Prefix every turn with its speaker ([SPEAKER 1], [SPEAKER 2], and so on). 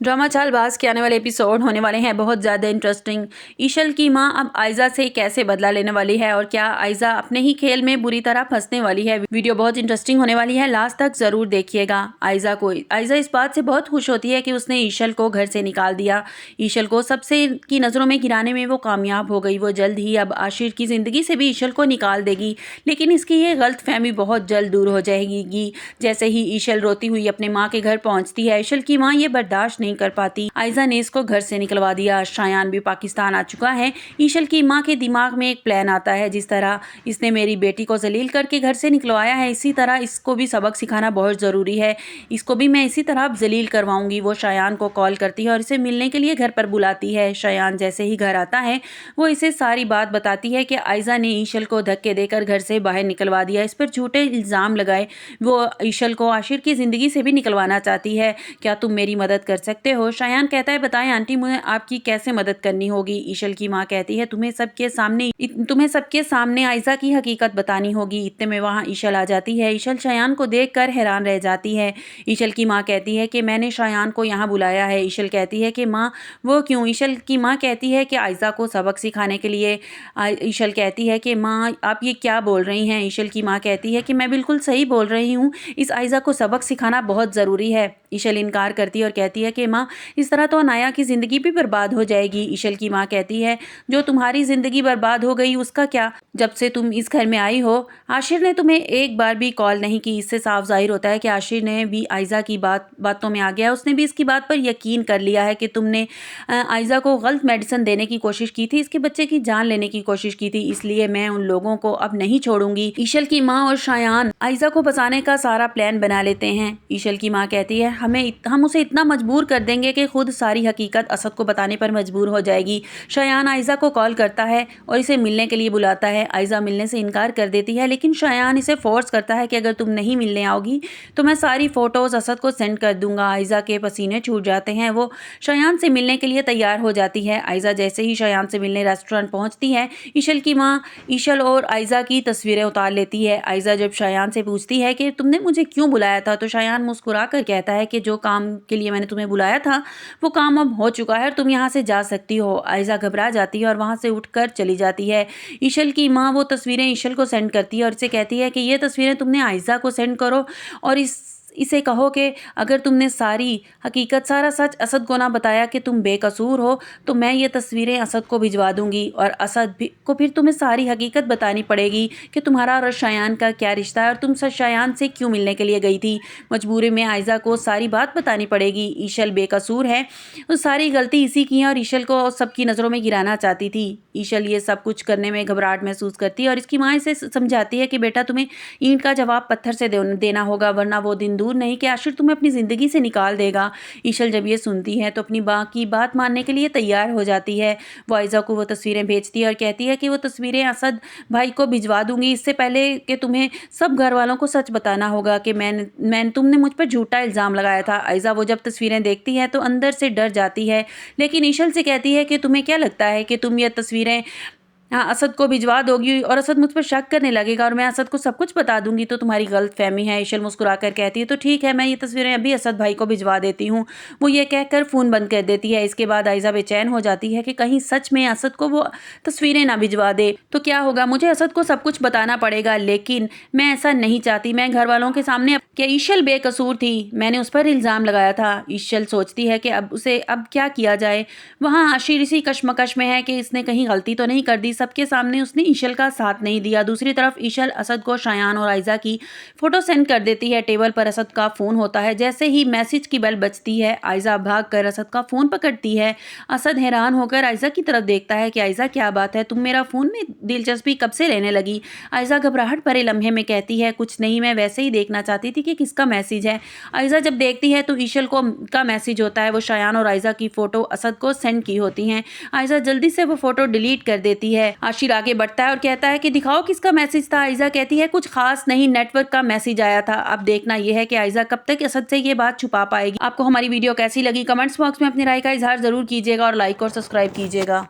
[SPEAKER 1] Drama Chaalbaaz के आने वाले एपिसोड होने वाले हैं बहुत ज़्यादा इंटरेस्टिंग। ईशल की मां अब आयजा से कैसे बदला लेने वाली है और क्या आयजा अपने ही खेल में बुरी तरह फंसने वाली है। वीडियो बहुत इंटरेस्टिंग होने वाली है, लास्ट तक ज़रूर देखिएगा। आयजा इस बात से बहुत खुश होती है कि उसने ईशल को घर से निकाल दिया। ईशल को सबसे की नज़रों में गिराने में वो कामयाब हो गई। वो जल्द ही अब आशिर की ज़िंदगी से भी ईशल को निकाल देगी, लेकिन इसकी ये गलतफहमी बहुत जल्द दूर हो जाएगी। जैसे ही ईशल रोती हुई अपने माँ के घर पहुँचती है, ईशल की माँ ये बर्दाश्त नहीं कर पाती। आयजा ने इसको घर से निकलवा दिया। शायान भी पाकिस्तान आ चुका है। ईशल की माँ के दिमाग में एक प्लान आता है, जिस तरह इसने मेरी बेटी को जलील करके घर से निकलवाया है, इसी तरह इसको भी सबक सिखाना बहुत ज़रूरी है। इसको भी मैं इसी तरह जलील करवाऊंगी। वो शायान को कॉल करती है और इसे मिलने के लिए घर पर बुलाती है। शायान जैसे ही घर आता है वो इसे सारी बात बताती है कि आयजा ने ईशल को धक्के देकर घर से बाहर निकलवा दिया, इस पर झूठे इल्ज़ाम लगाए। वो ईशल को आशिर की ज़िंदगी से भी निकलवाना चाहती है। क्या तुम मेरी मदद कर सकते हो? शायान कहता है, बताएं आंटी, मुझे आपकी कैसे मदद करनी होगी। ईशल की माँ कहती है, तुम्हें सबके सामने आयजा की हकीकत बतानी होगी। इतने में वहाँ ईशल आ जाती है। ईशल शायान को देखकर हैरान रह जाती है। ईशल की माँ कहती है कि मैंने शायान को यहाँ बुलाया है। ईशल कहती है कि माँ, वो क्यों? ईशल की माँ कहती है कि आयजा को सबक सिखाने के लिए। ईशल कहती है कि माँ, आप ये क्या बोल रही हैं? ईशल की माँ कहती है कि मैं बिल्कुल सही बोल रही हूँ, इस आयजा को सबक सिखाना बहुत ज़रूरी है। ईशल इनकार करती है और कहती है कि माँ, इस तरह तो अनाया की ज़िंदगी भी बर्बाद हो जाएगी। ईशल की माँ कहती है, जो तुम्हारी ज़िंदगी बर्बाद हो गई उसका क्या? जब से तुम इस घर में आई हो, आशिर ने तुम्हें एक बार भी कॉल नहीं की। इससे साफ जाहिर होता है कि आशिर ने भी आयजा की बातों में आ गया। उसने भी इसकी बात पर यकीन कर लिया है कि तुमने आयजा को गलत मेडिसिन देने की कोशिश की थी, इसके बच्चे की जान लेने की कोशिश की थी, इसलिए मैं उन लोगों को अब नहीं छोड़ूंगी। ईशल की माँ और शायान आयजा को बचाने का सारा प्लान बना लेते हैं। ईशल की माँ कहती है, हम उसे इतना मजबूर कर देंगे कि खुद सारी हकीकत असद को बताने पर मजबूर हो जाएगी। शायान आयजा को कॉल करता है और इसे मिलने के लिए बुलाता है। आयजा मिलने से इनकार कर देती है, लेकिन शायान इसे फोर्स करता है कि अगर तुम नहीं मिलने आओगी तो मैं सारी फोटोज असद को सेंड कर दूंगा। आयजा के पसीने छूट जाते हैं। वो शायान से मिलने के लिए तैयार हो जाती है। आयजा जैसे ही शायान से मिलने रेस्टोरेंट पहुंचती है, ईशल की माँ ईशल और आयजा की तस्वीरें उतार लेती है। आयजा जब शायान से पूछती है कि तुमने मुझे क्यों बुलाया था, तो शायान मुस्कुरा कर कहता है कि जो काम के लिए मैंने तुम्हें बुलाया था वो काम अब हो चुका है और तुम यहाँ से जा सकती हो। आयजा घबरा जाती है और वहाँ से उठकर चली जाती है। ईशल की माँ वो तस्वीरें ईशल को सेंड करती है और इसे कहती है कि ये तस्वीरें तुमने आयजा को सेंड करो और इसे कहो कि अगर तुमने सारी हकीकत, सारा सच असद को ना बताया कि तुम बेकसूर हो, तो मैं ये तस्वीरें असद को भिजवा दूंगी और असद को फिर तुम्हें सारी हकीकत बतानी पड़ेगी कि तुम्हारा और शायान का क्या रिश्ता है और तुम शायान से क्यों मिलने के लिए गई थी। मजबूरी में आयजा को सारी बात बतानी पड़ेगी। ईशल बेकसूर है, तो सारी गलती इसी की है और ईशल को सबकी नज़रों में गिराना चाहती थी। ईशल ये सब कुछ करने में घबराहट महसूस करती है और इसकी माँ इसे समझाती है कि बेटा, तुम्हें ईंट का जवाब पत्थर से देना होगा, वरना वो दिन दूर नहीं कि आशिर तुम्हें अपनी ज़िंदगी से निकाल देगा। ईशल जब ये सुनती है तो अपनी माँ की बात मानने के लिए तैयार हो जाती है। वो आयजा को वो तस्वीरें भेजती है और कहती है कि वो तस्वीरें असद भाई को भिजवा दूंगी, इससे पहले कि तुम्हें सब घर वालों को सच बताना होगा कि तुमने मुझ पर झूठा इल्ज़ाम लगाया था। आयजा वो जब तस्वीरें देखती है तो अंदर से डर जाती है, लेकिन ईशल से कहती है कि तुम्हें क्या लगता है कि तुम ये तस्वीरें असद को भिजवा दोगी और असद मुझ पर शक करने लगेगा और मैं असद को सब कुछ बता दूंगी तो तुम्हारी गलत फहमी है। ईशल मुस्कुराकर कहती है, तो ठीक है, मैं ये तस्वीरें अभी असद भाई को भिजवा देती हूँ। वो ये कहकर फ़ोन बंद कर देती है। इसके बाद आयजा बेचैन हो जाती है कि कहीं सच में असद को वो तस्वीरें ना भिजवा दे तो क्या होगा। मुझे असद को सब कुछ बताना पड़ेगा, लेकिन मैं ऐसा नहीं चाहती। मैं घर वालों के सामने कि ईशल बेकसूर थी, मैंने उस पर इल्ज़ाम लगाया था। ईशल सोचती है कि अब क्या किया जाए। वहाँ आशिर इसी कश्मकश में है कि इसने कहीं गलती तो नहीं कर दी। सबके सामने उसने ईशल का साथ नहीं दिया। दूसरी तरफ ईशल असद को शायान और आयजा की फोटो सेंड कर देती है। टेबल पर असद का फ़ोन होता है। जैसे ही मैसेज की बेल बजती है, आयजा भाग कर असद का फ़ोन पकड़ती है। असद हैरान होकर आयजा की तरफ देखता है कि आयजा, क्या बात है, तुम मेरा फ़ोन में दिलचस्पी कब से लेने लगी? आयजा घबराहट भरे लम्हे में कहती है, कुछ नहीं, मैं वैसे ही देखना चाहती थी कि किसका मैसेज है। आयजा जब देखती है तो ईशल का मैसेज होता है। वो शायान और आयजा की फ़ोटो असद को सेंड की होती हैं। आयजा जल्दी से वो फ़ोटो डिलीट कर देती है। आशिर आगे बढ़ता है और कहता है कि दिखाओ किसका मैसेज था। आयजा कहती है, कुछ खास नहीं, नेटवर्क का मैसेज आया था। अब देखना यह है कि आयजा कब तक असद से ये बात छुपा पाएगी। आपको हमारी वीडियो कैसी लगी? कमेंट्स बॉक्स में अपनी राय का इजहार जरूर कीजिएगा और लाइक और सब्सक्राइब कीजिएगा।